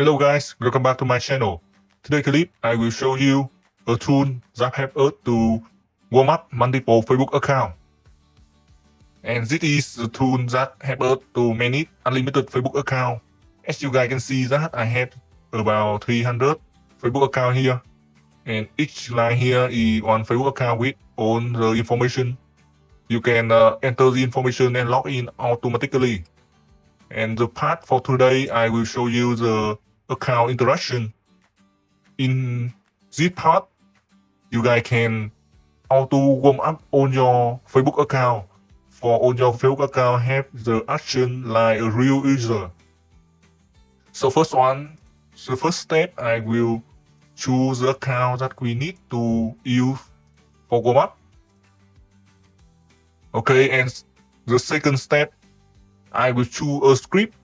Hello guys, welcome back to my channel. Today clip I will show you a tool that helps us to warm up multiple Facebook accounts. And this is the tool that helps us to manage unlimited Facebook account. As you guys can see that I have about 300 Facebook account here. And each line here is one Facebook account with all the information. You can enter the information and log in automatically. And the part for today, I will show you the account interaction. In this part, you guys can auto warm up on your Facebook account. For on your Facebook account have the action like a real user. So the first step, I will choose the account that we need to use for warm up. Okay, and the second step, I will choose a script.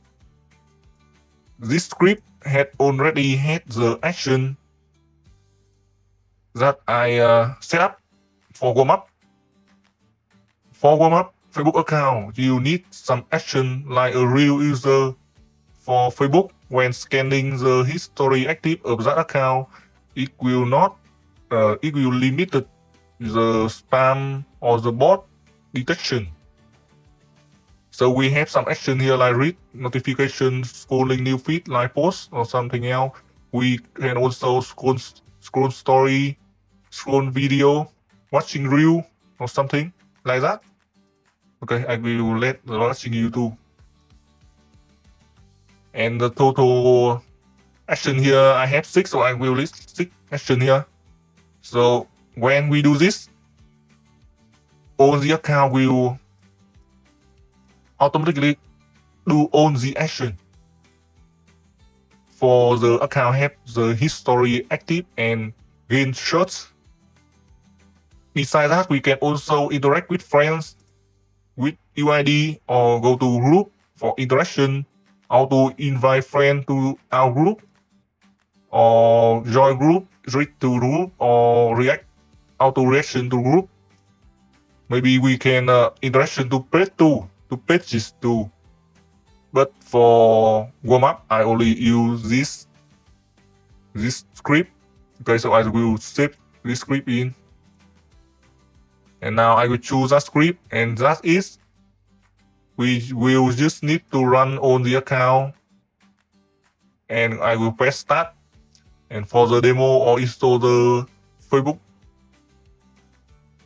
This script had already had the action that I set up for warm up. For warm up Facebook account, you need some action like a real user. For Facebook, when scanning the history active of that account, it will limit the spam or the bot detection. So we have some action here like read notifications, scrolling new feed like post or something else. We can also scroll story, scroll video, watching reel or something like that. Okay, I will let the watching YouTube. And the total action here, I have 6, so I will list 6 action here. So when we do this, all the account will automatically do all the action. For the account have the history active and gain shots. Besides that, we can also interact with friends with UID or go to group for interaction, auto invite friend to our group, or join group, read to group, or react, auto reaction to group. Maybe we can interaction to pages too. But for warm up, I only use this script. Okay, so I will save this script in. And now I will choose that script, and that is, we will just need to run on the account. And I will press start. And for the demo or install the Facebook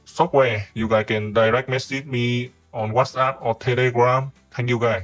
software, you guys can direct message me on WhatsApp or Telegram. Thank you guys.